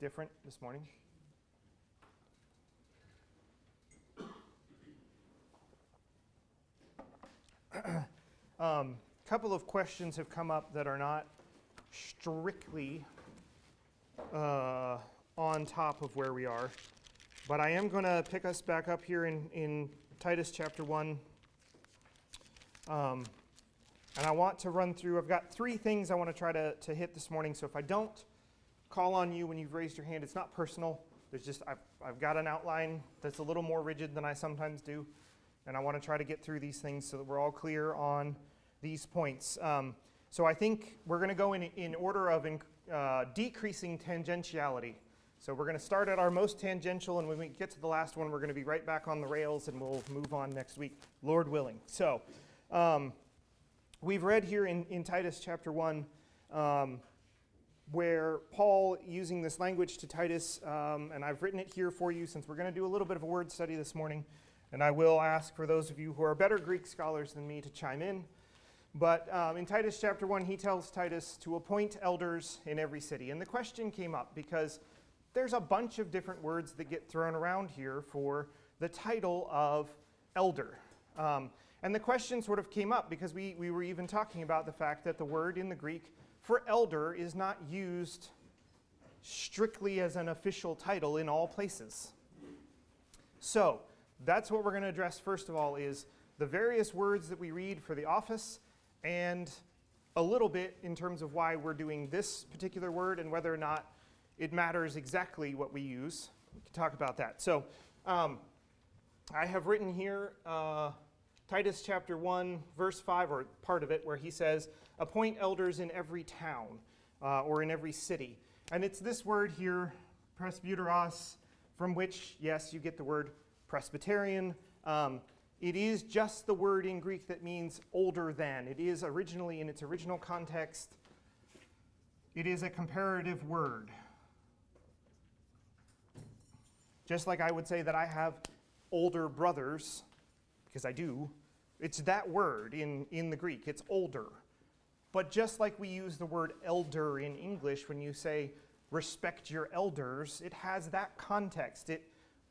different this morning. Couple of questions have come up that are not strictly on top of where we are, but I am going to pick us back up here in Titus chapter 1, and I want to run through, I've got 3 things I want to try to hit this morning, so if I don't call on you when you've raised your hand, it's not personal. There's just, I've got an outline that's a little more rigid than I sometimes do, and I want to try to get through these things so that we're all clear on these points. So I think we're going to go in order of decreasing tangentiality. So we're going to start at our most tangential, and when we get to the last one, we're going to be right back on the rails, and we'll move on next week, Lord willing. So we've read here in Titus chapter 1 where Paul, using this language to Titus, and I've written it here for you since we're going to do a little bit of a word study this morning, and I will ask for those of you who are better Greek scholars than me to chime in. But in Titus chapter 1, he tells Titus to appoint elders in every city. And the question came up because there's a bunch of different words that get thrown around here for the title of elder. And the question sort of came up because we were even talking about the fact that the word in the Greek for elder is not used strictly as an official title in all places. So that's what we're going to address first of all, is the various words that we read for the office, and a little bit in terms of why we're doing this particular word and whether or not it matters exactly what we use. We can talk about that. So I have written here Titus chapter 1, verse 5, or part of it, where he says, appoint elders in every town or in every city. And it's this word here, presbyteros, from which, yes, you get the word Presbyterian. It is just the word in Greek that means older than. It is originally, in its original context, it is a comparative word. Just like I would say that I have older brothers, because I do, it's that word in the Greek. It's older. But just like we use the word elder in English when you say respect your elders, it has that context.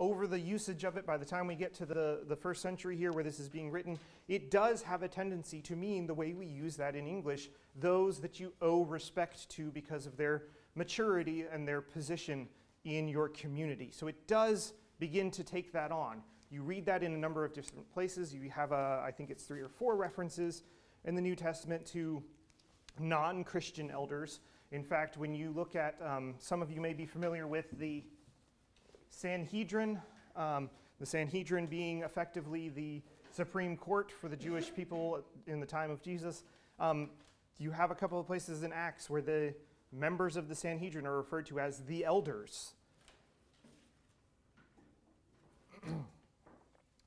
Over the usage of it, by the time we get to the first century here where this is being written, it does have a tendency to mean the way we use that in English, those that you owe respect to because of their maturity and their position in your community. So it does begin to take that on. You read that in a number of different places. You have, I think it's 3 or 4 references in the New Testament to non-Christian elders. In fact, when you look at, some of you may be familiar with the Sanhedrin being effectively the Supreme Court for the Jewish people in the time of Jesus. You have a couple of places in Acts where the members of the Sanhedrin are referred to as the elders.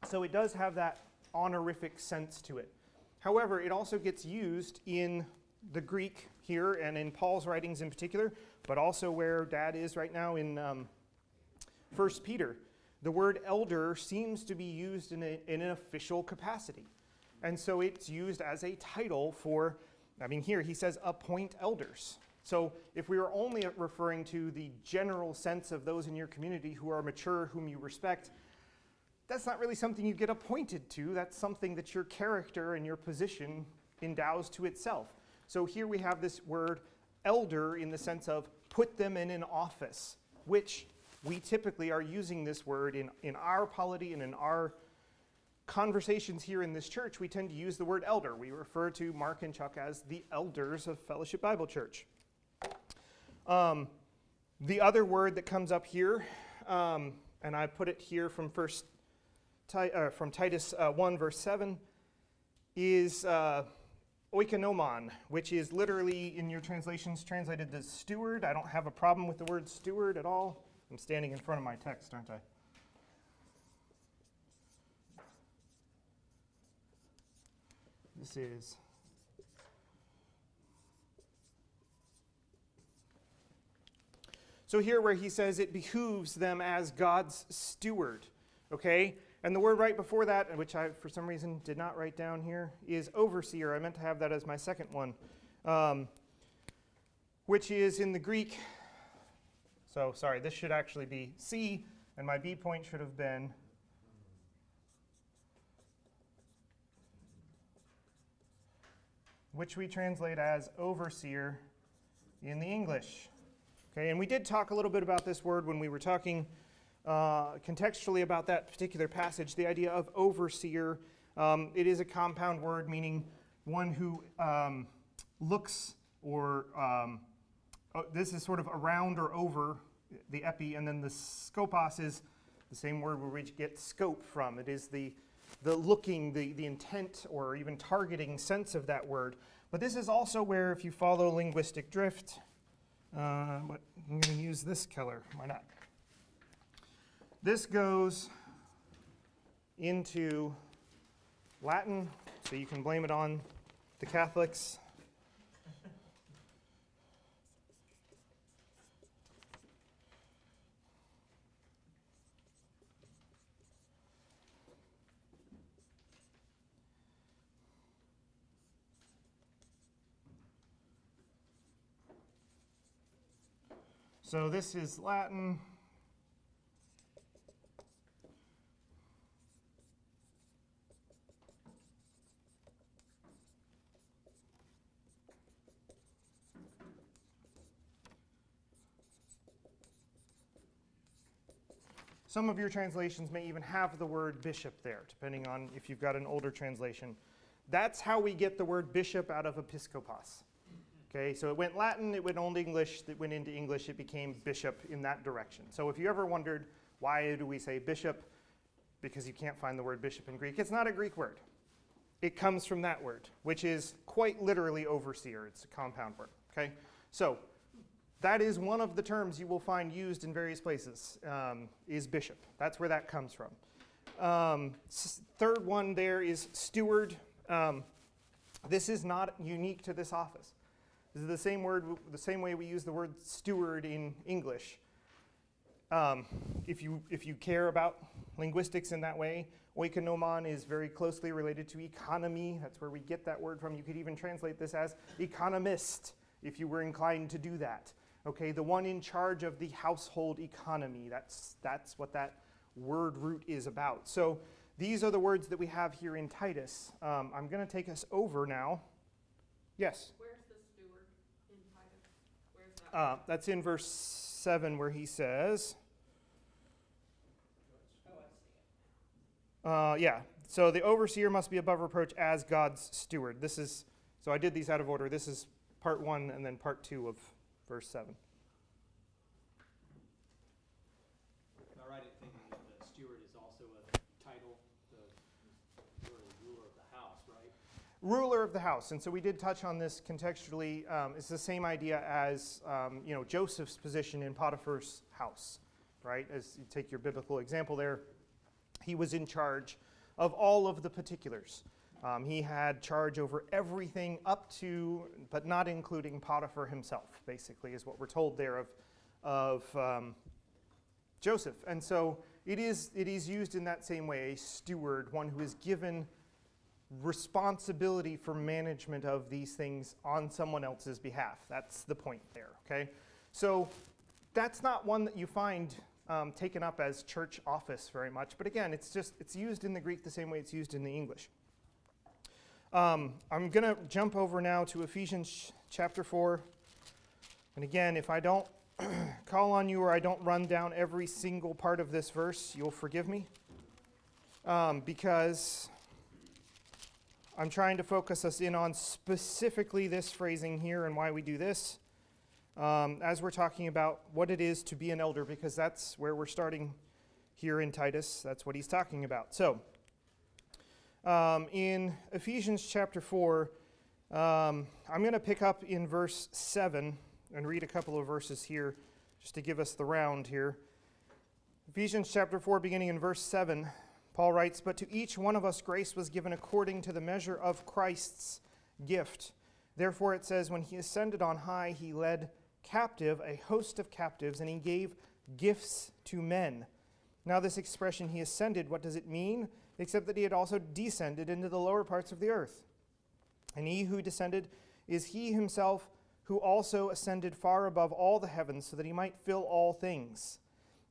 So it does have that honorific sense to it. However, it also gets used in the Greek here and in Paul's writings in particular, but also where Dad is right now in 1 Peter, the word elder seems to be used in an official capacity. And so it's used as a title for, here he says appoint elders. So if we were only referring to the general sense of those in your community who are mature, whom you respect, that's not really something you get appointed to. That's something that your character and your position endows to itself. So here we have this word elder in the sense of put them in an office, which we typically are using this word in our polity and in our conversations here in this church. We tend to use the word elder. We refer to Mark and Chuck as the elders of Fellowship Bible Church. The other word that comes up here, and I put it here from Titus 1 verse 7, is oikonomon, which is literally in your translations translated as steward. I don't have a problem with the word steward at all. I'm standing in front of my text, aren't I? This is so here where he says it behooves them as God's steward, okay? And the word right before that, which I for some reason did not write down here, is overseer. I meant to have that as my second one, which is in the Greek So, sorry, this should actually be C, and my B point should have been which we translate as overseer in the English. Okay, and we did talk a little bit about this word when we were talking contextually about that particular passage, the idea of overseer. It is a compound word meaning one who looks or this is sort of around or over the epi, and then the skopos is the same word where we get scope from. It is the looking, the intent, or even targeting sense of that word. But this is also where, if you follow linguistic drift, but I'm going to use this color. Why not? This goes into Latin, so you can blame it on the Catholics. So this is Latin. Some of your translations may even have the word bishop there, depending on if you've got an older translation. That's how we get the word bishop out of episkopos. Okay, so it went Latin, it went Old English, it went into English, it became bishop in that direction. So if you ever wondered, why do we say bishop? Because you can't find the word bishop in Greek. It's not a Greek word. It comes from that word, which is quite literally overseer. It's a compound word, okay? So that is one of the terms you will find used in various places, is bishop. That's where that comes from. Third one there is steward. This is not unique to this office. This is the same word, the same way we use the word steward in English. If you care about linguistics in that way, oikonomon is very closely related to economy. That's where we get that word from. You could even translate this as economist if you were inclined to do that. Okay, the one in charge of the household economy. That's what that word root is about. So these are the words that we have here in Titus. I'm going to take us over now. Yes? Where's the steward in Titus? Where's that? That's in verse 7 where he says, yeah, so the overseer must be above reproach as God's steward. This is, so I did these out of order. This is part 1 and then part 2 of verse 7. Am I right in thinking that the steward is also a title, the ruler of the house, right? Ruler of the house, and so we did touch on this contextually. It's the same idea as Joseph's position in Potiphar's house, right? As you take your biblical example there, he was in charge of all of the particulars. He had charge over everything up to, but not including Potiphar himself, basically, is what we're told there of Joseph. And so it is used in that same way, a steward, one who is given responsibility for management of these things on someone else's behalf. That's the point there, okay? So that's not one that you find taken up as church office very much, but again, it's used in the Greek the same way it's used in the English. I'm going to jump over now to Ephesians chapter 4, and again, if I don't call on you or I don't run down every single part of this verse, you'll forgive me, because I'm trying to focus us in on specifically this phrasing here and why we do this. As we're talking about what it is to be an elder, because that's where we're starting here in Titus. That's what he's talking about. So, in Ephesians chapter 4, I'm going to pick up in verse 7 and read a couple of verses here just to give us the round here. Ephesians chapter 4, beginning in verse 7, Paul writes, "But to each one of us grace was given according to the measure of Christ's gift. Therefore it says, when he ascended on high, he led captive a host of captives, and he gave gifts to men." Now this expression, he ascended, what does it mean? Except that he had also descended into the lower parts of the earth. And he who descended is he himself who also ascended far above all the heavens so that he might fill all things.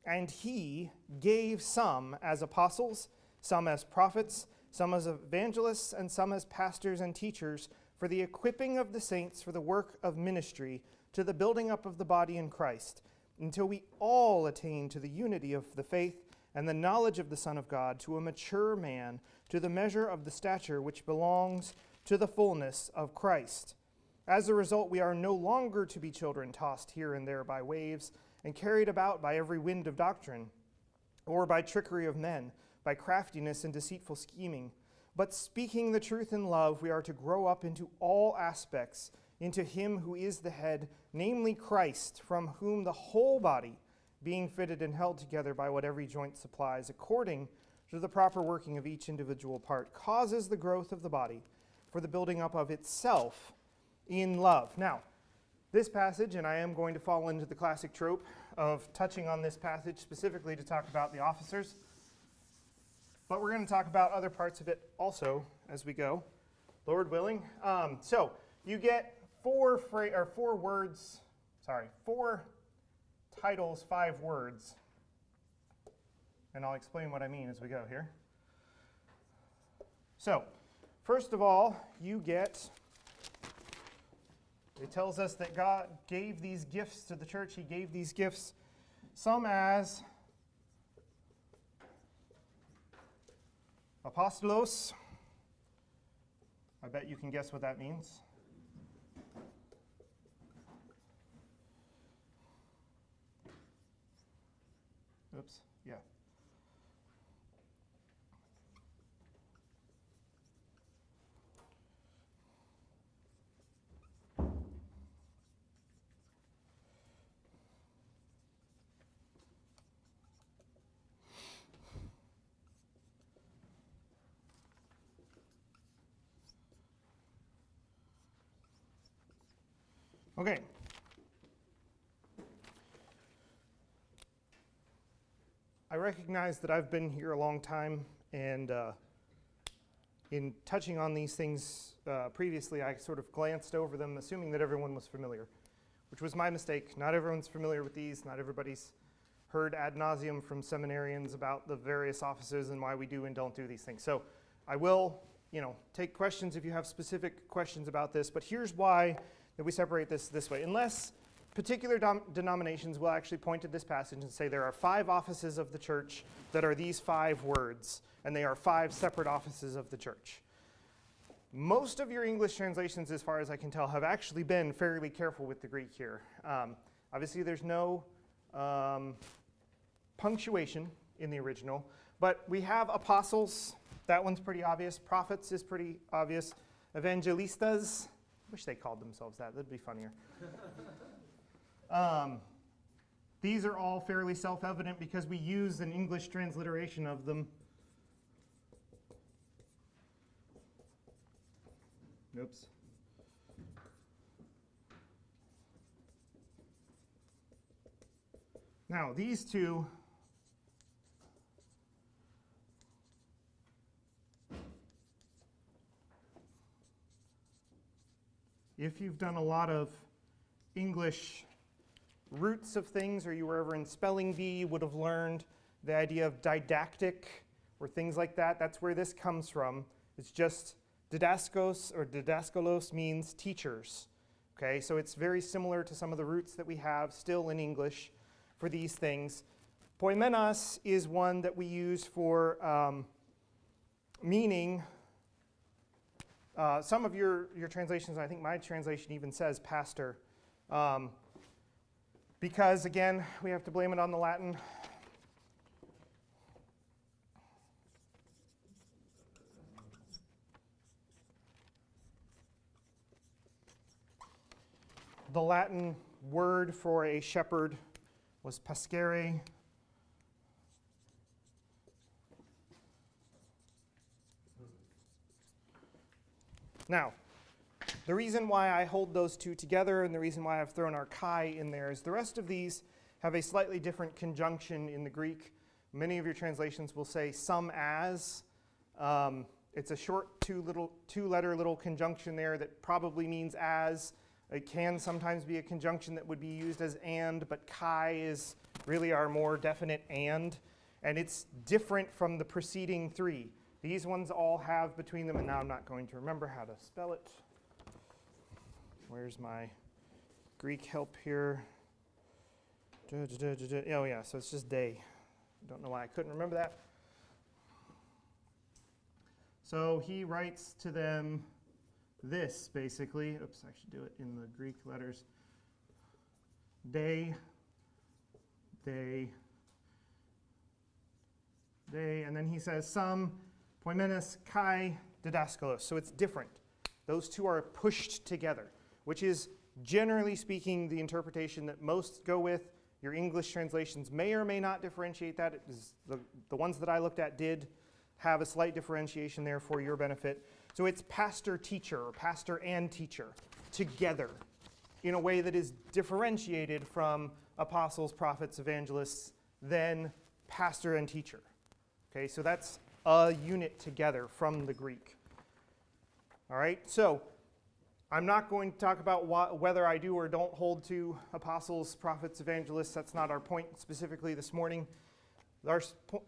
And he gave some as apostles, some as prophets, some as evangelists, and some as pastors and teachers, for the equipping of the saints for the work of ministry, to the building up of the body in Christ, until we all attain to the unity of the faith and the knowledge of the Son of God, to a mature man, to the measure of the stature which belongs to the fullness of Christ. As a result, we are no longer to be children tossed here and there by waves and carried about by every wind of doctrine, or by trickery of men, by craftiness and deceitful scheming. But speaking the truth in love, we are to grow up into all aspects, into him who is the head, namely Christ, from whom the whole body, being fitted and held together by what every joint supplies, according to the proper working of each individual part, causes the growth of the body for the building up of itself in love. Now, this passage, and I am going to fall into the classic trope of touching on this passage specifically to talk about the officers, but we're going to talk about other parts of it also as we go, Lord willing. So you get four titles, 5 words, and I'll explain what I mean as we go here. So, first of all, you get, it tells us that God gave these gifts to the church. He gave these gifts, some as apostolos. I bet you can guess what that means. Oops, yeah. Okay. I recognize that I've been here a long time, and in touching on these things previously, I sort of glanced over them, assuming that everyone was familiar, which was my mistake. Not everyone's familiar with these. Not everybody's heard ad nauseum from seminarians about the various offices and why we do and don't do these things. So I will, take questions if you have specific questions about this, but here's why that we separate this way. Unless particular denominations will actually point to this passage and say there are 5 offices of the church that are these 5 words, and they are 5 separate offices of the church. Most of your English translations, as far as I can tell, have actually been fairly careful with the Greek here. Obviously, there's no punctuation in the original, but we have apostles. That one's pretty obvious. Prophets is pretty obvious. Evangelistas. Wish they called themselves that. That'd be funnier. These are all fairly self-evident because we use an English transliteration of them. Oops. Now, these two if you've done a lot of English roots of things, or you were ever in spelling bee, you would have learned the idea of didactic or things like that. That's where this comes from. It's just didaskos or didaskalos means teachers. Okay, so it's very similar to some of the roots that we have still in English for these things. Poimenas is one that we use for meaning. Some of your translations, I think my translation even says pastor. Because, again, we have to blame it on the Latin. The Latin word for a shepherd was pascere. Now, the reason why I hold those two together and the reason why I've thrown archai in there is the rest of these have a slightly different conjunction in the Greek. Many of your translations will say some as. It's a short two-letter little conjunction there that probably means as. It can sometimes be a conjunction that would be used as and, but kai is really our more definite and it's different from the preceding three. These ones all have between them, and now I'm not going to remember how to spell it. Where's my Greek help here? Oh yeah, so it's just day. I don't know why I couldn't remember that. So he writes to them this, basically. Oops, I should do it in the Greek letters. Day, and then he says some, poimenes, kai, didaskalos. So it's different. Those two are pushed together, which is, generally speaking, the interpretation that most go with. Your English translations may or may not differentiate that. It is the ones that I looked at did have a slight differentiation there for your benefit. So it's pastor-teacher, or pastor and teacher, together, in a way that is differentiated from apostles, prophets, evangelists, than pastor and teacher. Okay, so that's a unit together from the Greek. All right, so I'm not going to talk about whether I do or don't hold to apostles, prophets, evangelists. That's not our point specifically this morning.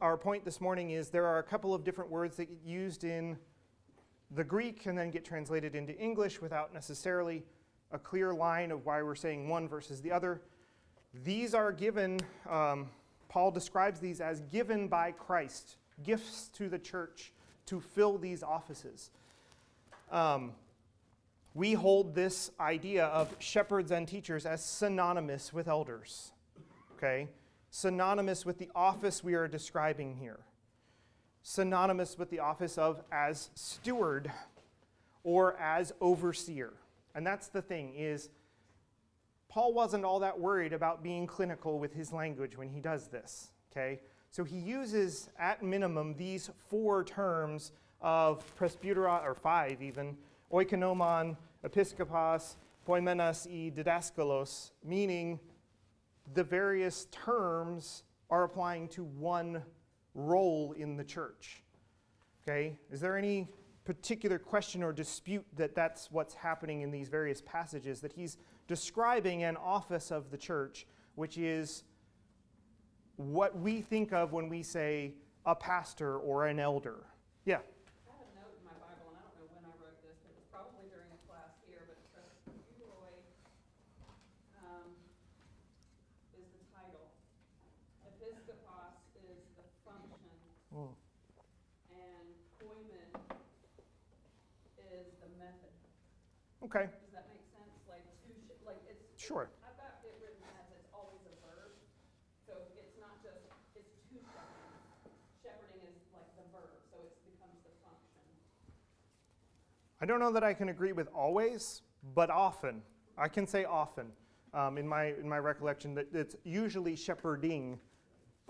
Our point this morning is there are a couple of different words that get used in the Greek and then get translated into English without necessarily a clear line of why we're saying one versus the other. These are given, Paul describes these as given by Christ, gifts to the church to fill these offices. We hold this idea of shepherds and teachers as synonymous with elders, okay? Synonymous with the office we are describing here. Synonymous with the office of as steward or as overseer. And that's the thing, is Paul wasn't all that worried about being clinical with his language when he does this, okay? So he uses, at minimum, these four terms of presbyteros, or five even, oikonomon, episkopos, poimenas, e didaskalos, meaning the various terms are applying to one role in the church. Okay? Is there any particular question or dispute that that's what's happening in these various passages, that he's describing an office of the church, which is what we think of when we say a pastor or an elder? Yeah. I have a note in my Bible, and I don't know when I wrote this, but it's probably during a class here, but it says Steward is the title. Episkopos is the function. Oh. And poimen is the method. Okay. Does that make sense? Like it's. Sure. I've got it written as it's always a verb. So it's not just, it's two shepherding. Shepherding is like the verb, so it becomes the function. I don't know that I can agree with always, but often. I can say often. In my recollection, that it's usually shepherding.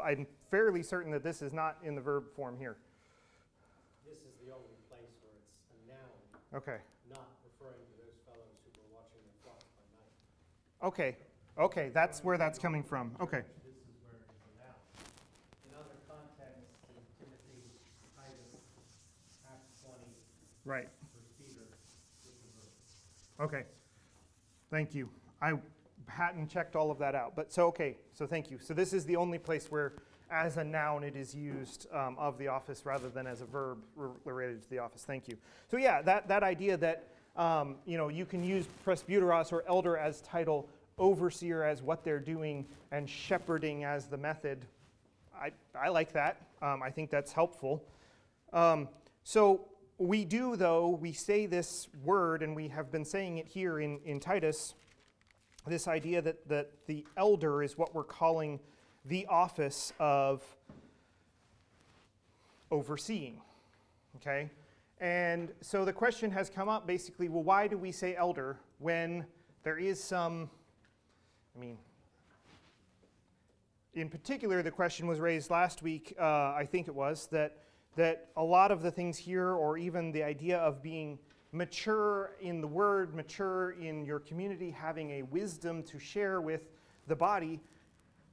I'm fairly certain that this is not in the verb form here. This is the only place where it's a noun, Okay. not referring to those fellows who were watching the flock by night. Okay, that's where that's coming from. Okay. This is where it is a noun. In other contexts, in Timothy, Titus, Acts 20, Right. 1 Peter, it's a verb. Okay. Thank you. I hadn't checked all of that out, but so thank you. So this is the only place where, as a noun, it is used of the office rather than as a verb related to the office. Thank you. So yeah, that idea that you can use presbyteros or elder as title, overseer as what they're doing, and shepherding as the method. I like that. I think that's helpful. So we do, though, we say this word, and we have been saying it here in Titus, this idea that the elder is what we're calling the office of overseeing, okay? And so the question has come up basically, well, why do we say elder when there is some, in particular, the question was raised last week, I think it was, that a lot of the things here, or even the idea of being mature in the word, mature in your community, having a wisdom to share with the body,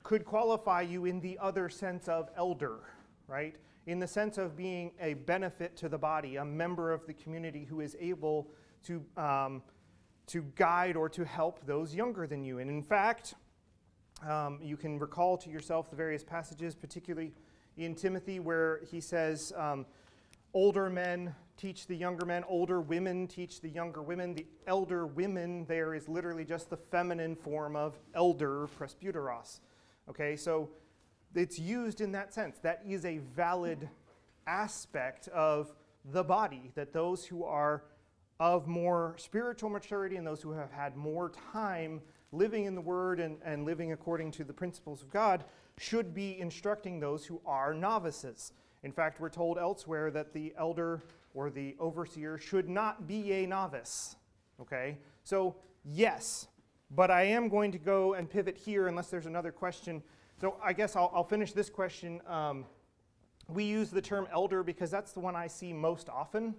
could qualify you in the other sense of elder, right? In the sense of being a benefit to the body, a member of the community who is able to to guide or to help those younger than you. And in fact, you can recall to yourself the various passages, particularly in Timothy, where he says, older men teach the younger men, older women teach the younger women. The elder women there is literally just the feminine form of elder, presbyteros. Okay, so it's used in that sense. That is a valid aspect of the body, that those who are of more spiritual maturity and those who have had more time living in the Word and living according to the principles of God should be instructing those who are novices. In fact, we're told elsewhere that the elder or the overseer should not be a novice. Okay? So, yes, but I am going to go and pivot here unless there's another question. So I guess I'll finish this question. We use the term elder because that's the one I see most often.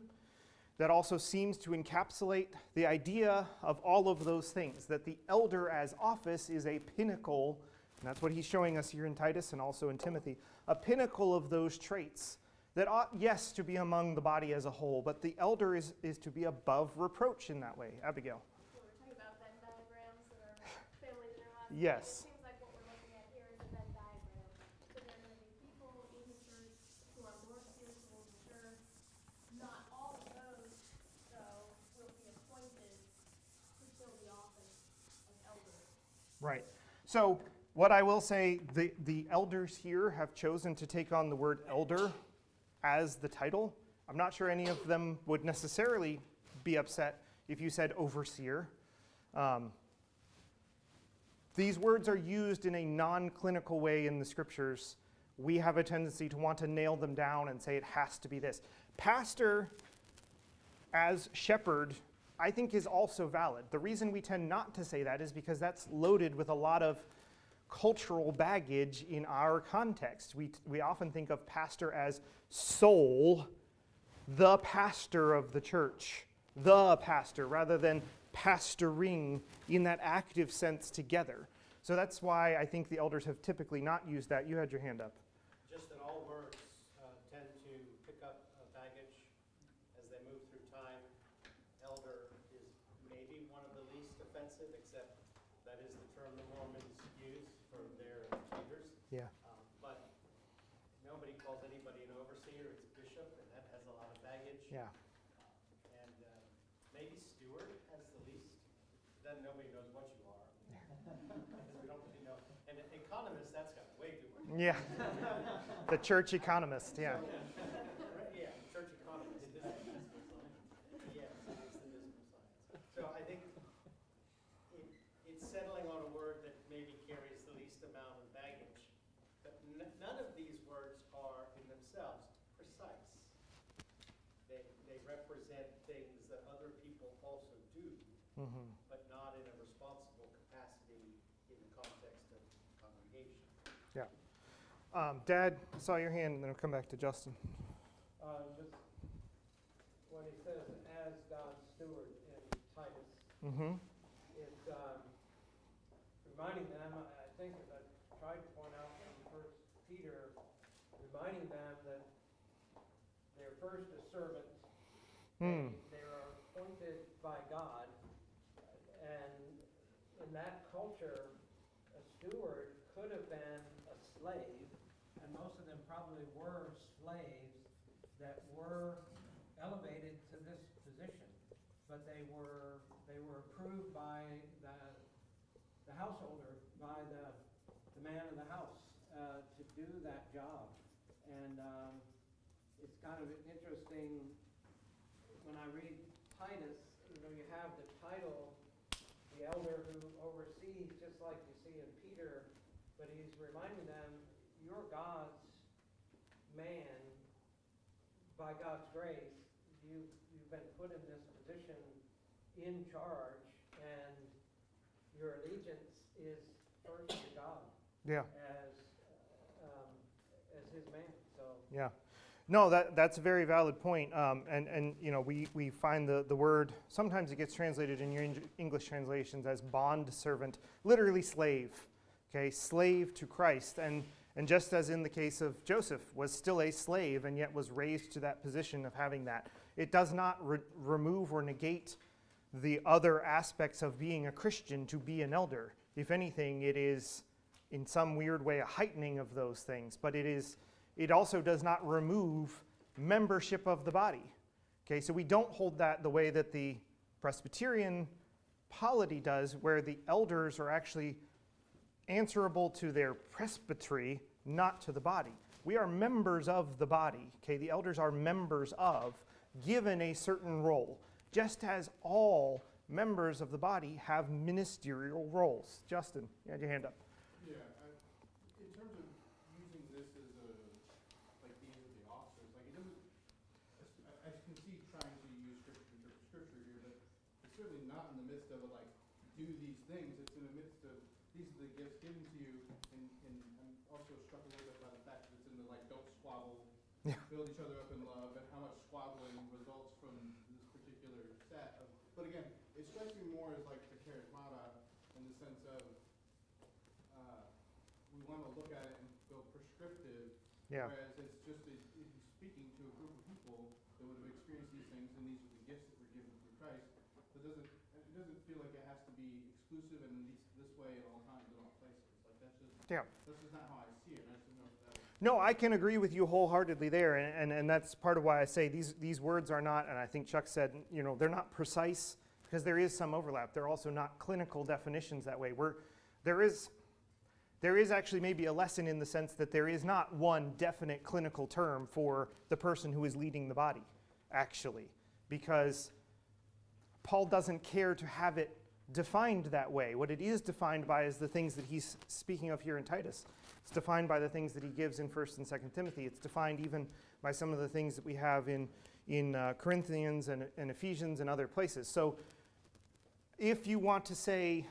That also seems to encapsulate the idea of all of those things, that the elder as office is a pinnacle, and that's what he's showing us here in Titus and also in Timothy, a pinnacle of those traits that ought, yes, to be among the body as a whole, but the elder is to be above reproach in that way. Abigail. So we're talking about Venn diagrams that are family dinner last night. Yes. It seems like what we're looking at here is a Venn diagram. So there are going to be people in the church who are more spiritually mature. Not all of those, though, will be appointed to fill the office of elder. Right. So what I will say, the elders here have chosen to take on the word elder as the title. I'm not sure any of them would necessarily be upset if you said overseer. These words are used in a non-clinical way in the scriptures. We have a tendency to want to nail them down and say it has to be this. Pastor as shepherd, I think, is also valid. The reason we tend not to say that is because that's loaded with a lot of cultural baggage in our context. We often think of pastor as soul, the pastor of the church, the pastor, rather than pastoring in that active sense together. So that's why I think the elders have typically not used that. You had your hand up. Just that all words tend to pick up baggage as they move through time. Elder is maybe one of the least offensive, except that is the term the Mormons use for their leaders. Yeah. But nobody calls anybody an overseer. It's bishop, and that has a lot of baggage. Yeah. And maybe steward has the least. Then nobody knows what you are. Because we don't really know. And economist, that's got way too much. Yeah. The church economist, yeah. Yeah, church economist. Yes, it is the dismal science. So I think it's settling on a word that maybe carries the least amount of baggage. But none of these words are in themselves precise. They represent things that other people also do, but not in a responsible capacity in the context of congregation. Yeah. Dad, I saw your hand, and then I'll come back to Justin. Just when he says, as God's steward in Titus, it's reminding them, I think, as I tried to point out in 1 Peter, reminding them that they're first as servants. They are appointed by God, and in that culture, a steward could have been a slave, and most of them probably were slaves that were elevated to this position, but they were approved by the householder, by the man in the house to do that job. And it's kind of interesting when I read Titus, you have the title, the elder who oversees, just like you see in Peter, but he's reminding them, you're God's man. By God's grace, you've been put in this position in charge, and your allegiance is first to God. Yeah. As his man. So Yeah. No, that's a very valid point. And you know, we find the word, sometimes it gets translated in your English translations as bond servant, literally slave. Okay, slave to Christ. And just as in the case of Joseph, was still a slave and yet was raised to that position of having that. It does not remove or negate the other aspects of being a Christian to be an elder. If anything, it is in some weird way a heightening of those things, but it also does not remove membership of the body. Okay, so we don't hold that the way that the Presbyterian polity does, where the elders are actually answerable to their presbytery, not to the body. We are members of the body. Okay, the elders are members of, given a certain role, just as all members of the body have ministerial roles. Justin, you had your hand up. Yeah, in terms of using this as like these are the officers, like it doesn't, I can see trying to use scripture here, but it's certainly not in the midst of like, do these things. It's in the midst of, these are the gifts given to you, and I'm also struck a little bit by the fact that it's in the like, don't squabble, build each other up in love, and how much squabbling results from this particular set of, but again, it strikes me more as like the charismata in the sense of, we want to look at it and go prescriptive, Yeah. whereas it's just it's speaking to a group of people that would have experienced these things, and these are the gifts that were given through Christ. But it doesn't feel like it has to be exclusive and this way at all times in all places. Like that's just not how I see it. And I just don't know if that. No, I can agree with you wholeheartedly there, and that's part of why I say these words are not, and I think Chuck said, they're not precise because there is some overlap. They're also not clinical definitions that way. There is actually maybe a lesson in the sense that there is not one definite clinical term for the person who is leading the body, actually, because Paul doesn't care to have it defined that way. What it is defined by is the things that he's speaking of here in Titus. It's defined by the things that he gives in 1st and 2nd Timothy. It's defined even by some of the things that we have in Corinthians and Ephesians and other places. So if you want to say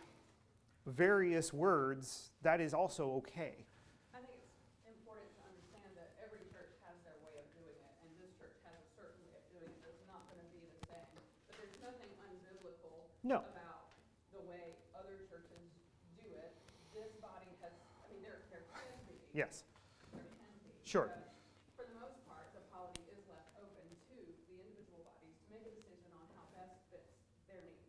various words, that is also okay. I think it's important to understand that every church has their way of doing it, and this church has a certain way of doing it that's not going to be the same. But there's nothing unbiblical about the way other churches do it. This body has, there can be. Yes. There can be. Sure. But for the most part, the polity is left open to the individual bodies to make a decision on how best fits their needs.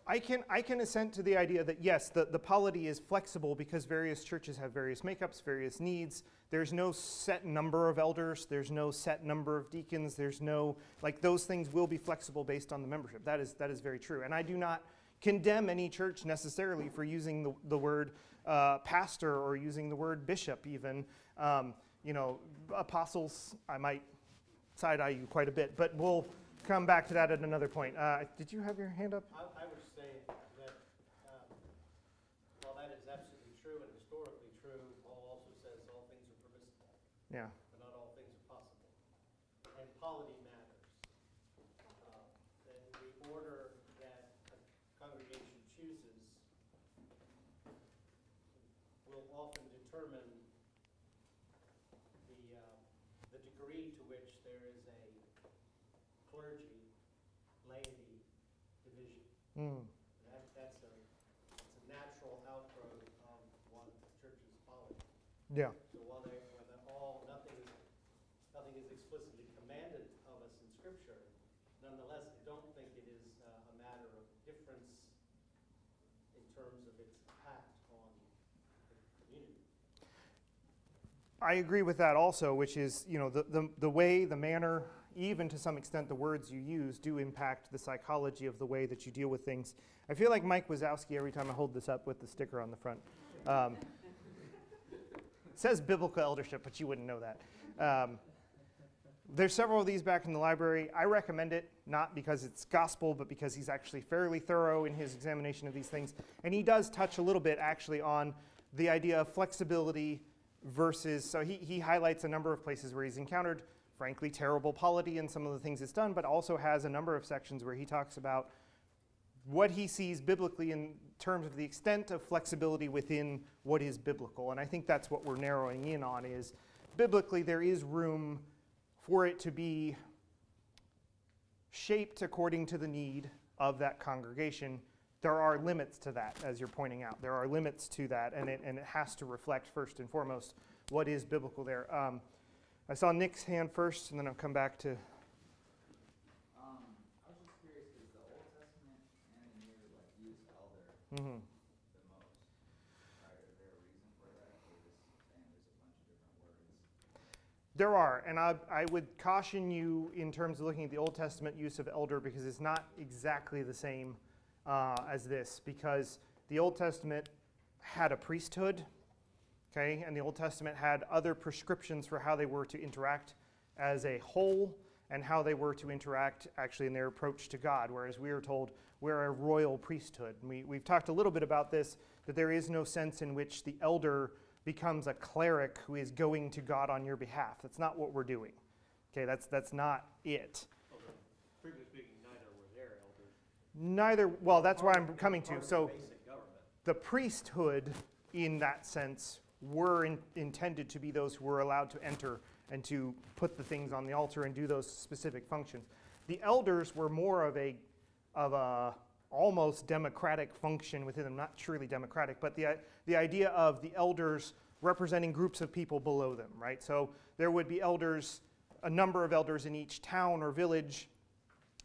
I can assent to the idea that yes, the polity is flexible because various churches have various makeups, various needs. There's no set number of elders. There's no set number of deacons. There's no, those things will be flexible based on the membership. That is very true. And I do not condemn any church necessarily for using the word pastor or using the word bishop even. Apostles, I might side-eye you quite a bit, but we'll come back to that at another point. Did you have your hand up? I would say that while that is absolutely true and historically true, Paul also says all things are permissible, Yeah. but not all things are possible. And polity matters. And the order that a congregation chooses will often determine the degree to which there is a clergy, laity division. That's a natural outgrowth of one church's polity. Yeah. So while nothing is explicitly commanded of us in Scripture, nonetheless, I don't think it is a matter of difference in terms of its impact on the community. I agree with that also, which is, the way, the manner, even to some extent the words you use do impact the psychology of the way that you deal with things. I feel like Mike Wazowski every time I hold this up with the sticker on the front. It says biblical eldership, but you wouldn't know that. There's several of these back in the library. I recommend it, not because it's gospel, but because he's actually fairly thorough in his examination of these things. And he does touch a little bit actually on the idea of flexibility versus, so he highlights a number of places where he's encountered, frankly, terrible polity in some of the things it's done, but also has a number of sections where he talks about what he sees biblically in terms of the extent of flexibility within what is biblical. And I think that's what we're narrowing in on is biblically there is room for it to be shaped according to the need of that congregation. There are limits to that, as you're pointing out. There are limits to that, and it has to reflect first and foremost what is biblical there. I saw Nick's hand first, and then I'll come back to. I was just curious, is the Old Testament Mm-hmm. the most. Is there a reason for that, or just saying there's a bunch of different words? There are, and I would caution you in terms of looking at the Old Testament use of elder, because it's not exactly the same as this, because the Old Testament had a priesthood, okay, and the Old Testament had other prescriptions for how they were to interact as a whole and how they were to interact actually in their approach to God, whereas we are told we're a royal priesthood. And we've talked a little bit about this, that there is no sense in which the elder becomes a cleric who is going to God on your behalf. That's not what we're doing. Okay, that's not it. Strictly speaking, neither were their elders. Neither, well, that's where I'm coming to. Part of So basic government. the priesthood, in that sense, were intended to be those who were allowed to enter and to put the things on the altar and do those specific functions. The elders were more of a almost democratic function within them, not truly democratic, but the idea of the elders representing groups of people below them, right? So there would be elders, a number of elders in each town or village,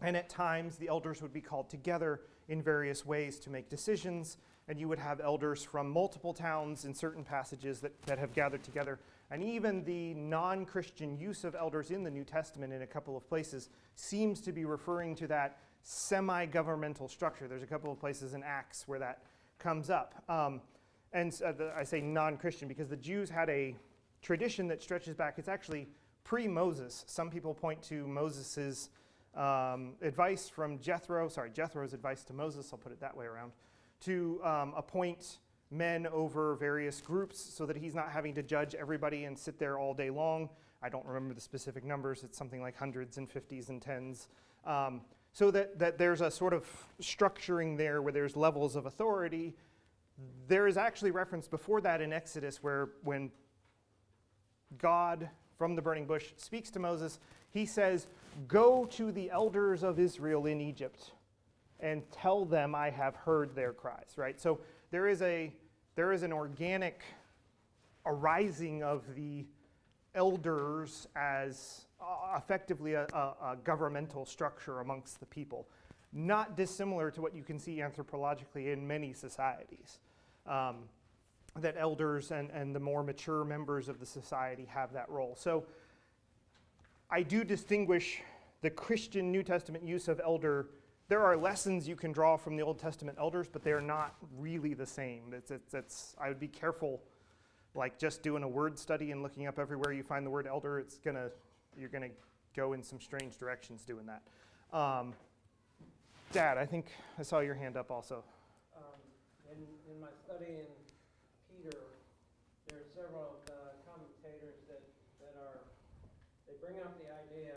and at times the elders would be called together in various ways to make decisions, and you would have elders from multiple towns in certain passages that have gathered together. And even the non-Christian use of elders in the New Testament in a couple of places seems to be referring to that semi-governmental structure. There's a couple of places in Acts where that comes up. I say non-Christian because the Jews had a tradition that stretches back. It's actually pre-Moses. Some people point to Moses's advice from Jethro's advice to Moses, I'll put it that way around, to appoint men over various groups so that he's not having to judge everybody and sit there all day long. I don't remember the specific numbers. It's something like hundreds and 50s and 10s. So that there's a sort of structuring there where there's levels of authority. There is actually reference before that in Exodus where when God from the burning bush speaks to Moses, he says, "Go to the elders of Israel in Egypt and tell them I have heard their cries," right? So there is an organic arising of the elders as effectively a governmental structure amongst the people, not dissimilar to what you can see anthropologically in many societies. That elders and the more mature members of the society have that role. So I do distinguish the Christian New Testament use of elder. There are lessons you can draw from the Old Testament elders, but they're not really the same. I would be careful, like just doing a word study and looking up everywhere you find the word elder. You're gonna go in some strange directions doing that. Dad, I think I saw your hand up also. In my study in Peter, there are several commentators that bring up the idea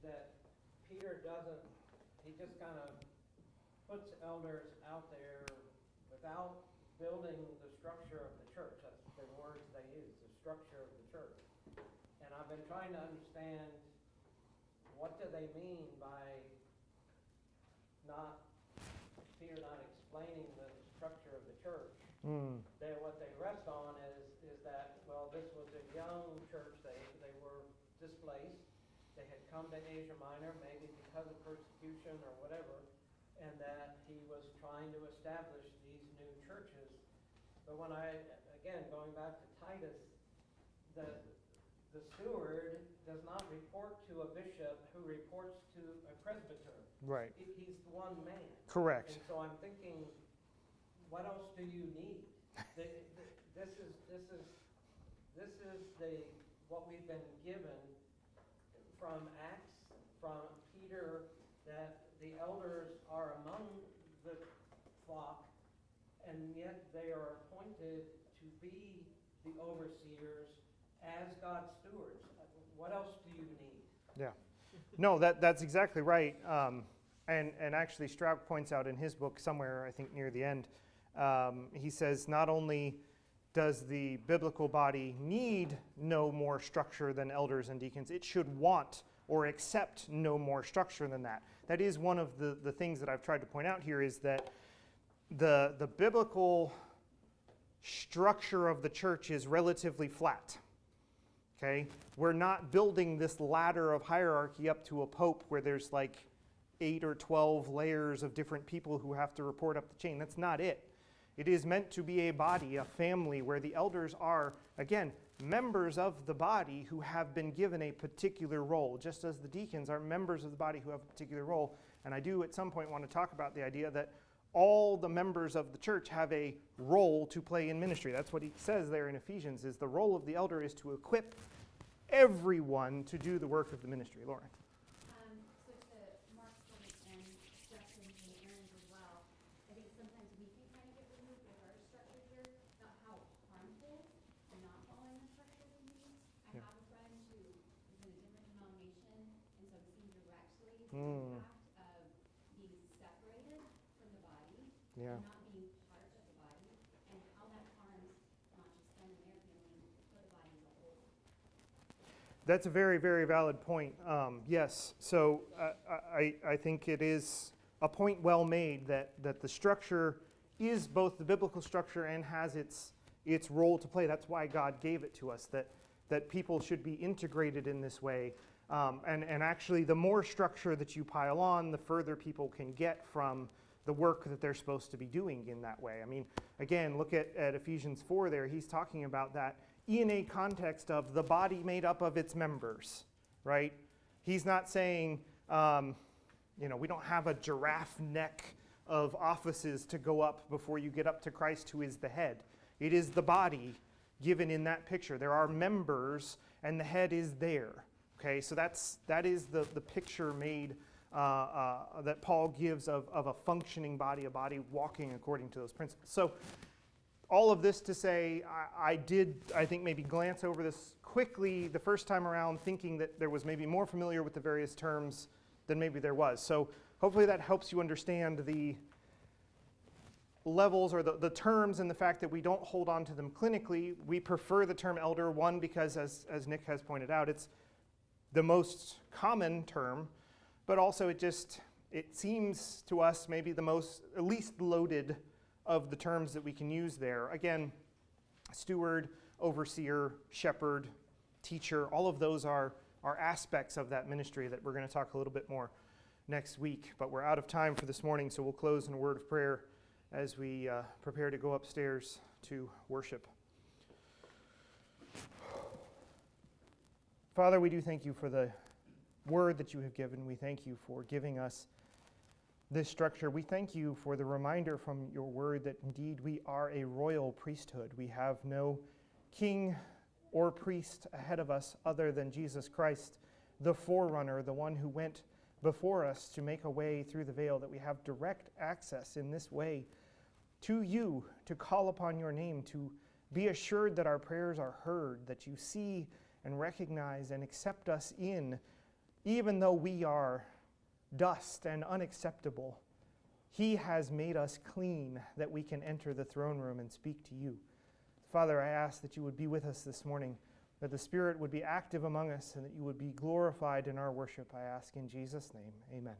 that Peter he just kind of puts elders out there without building the structure of the church. That's the words they use, the structure of the church. And I've been trying to understand what do they mean by Peter not explaining the structure of the church. What they rest on is that, well, this was a young church. They were displaced. They had come to Asia Minor, maybe because of persecution or whatever, and that he was trying to establish these new churches. But when going back to Titus, the steward does not report to a bishop who reports to a presbyter. Right. He's the one man. Correct. And so I'm thinking, what else do you need? This is what we've been given from Acts, from Peter, that the elders are among the flock, and yet they are appointed to be the overseers as God's stewards. What else do you need? Yeah. No, that's exactly right. And actually Stroud points out in his book somewhere, I think near the end, he says not only does the biblical body need no more structure than elders and deacons, it should want or accept no more structure than that. That is one of the things that I've tried to point out here, is that the biblical structure of the church is relatively flat. Okay? We're not building this ladder of hierarchy up to a pope where there's like 8 or 12 layers of different people who have to report up the chain. That's not it. It is meant to be a body, a family, where the elders are, again, members of the body who have been given a particular role, just as the deacons are members of the body who have a particular role. And I do at some point want to talk about the idea that all the members of the church have a role to play in ministry. That's what he says there in Ephesians, is the role of the elder is to equip everyone to do the work of the ministry. Lauren. So to Mark's point and Justin's and Aaron's as well, I think sometimes we can kind of get removed with our structure here, not how harmful not following the structure can be. I have a friend who is in a different denomination, and so I'm seeing directly the impact of being separated from the body Yeah. and not being part of the body, and how that harms not just them and their family, but the body as a whole. That's a very, very valid point. Yes, so I think it is a point well made that the structure is both the biblical structure and has its role to play. That's why God gave it to us, that people should be integrated in this way. And actually, the more structure that you pile on, the further people can get from the work that they're supposed to be doing in that way. I mean, again, look at Ephesians 4 there. He's talking about that in a context of the body made up of its members, right? He's not saying, we don't have a giraffe neck of offices to go up before you get up to Christ, who is the head. It is the body given in that picture. There are members, and the head is there. Okay, so that is the picture made that Paul gives of a functioning body, a body walking according to those principles. So all of this to say, I think, maybe glance over this quickly the first time around, thinking that there was maybe more familiar with the various terms than maybe there was. So hopefully that helps you understand the levels or the terms, and the fact that we don't hold on to them clinically. We prefer the term elder, one, because as Nick has pointed out, it's the most common term, but also it seems to us maybe at least loaded of the terms that we can use there. Again, steward, overseer, shepherd, teacher, all of those are aspects of that ministry that we're going to talk a little bit more next week. But we're out of time for this morning, so we'll close in a word of prayer as we prepare to go upstairs to worship. Father, we do thank you for the word that you have given. We thank you for giving us this structure. We thank you for the reminder from your word that indeed we are a royal priesthood. We have no king or priest ahead of us other than Jesus Christ, the forerunner, the one who went before us to make a way through the veil, that we have direct access in this way to you, to call upon your name, to be assured that our prayers are heard, that you see and recognize and accept us in, even though we are dust and unacceptable. He has made us clean that we can enter the throne room and speak to you. Father, I ask that you would be with us this morning, that the Spirit would be active among us, and that you would be glorified in our worship. I ask in Jesus' name, amen.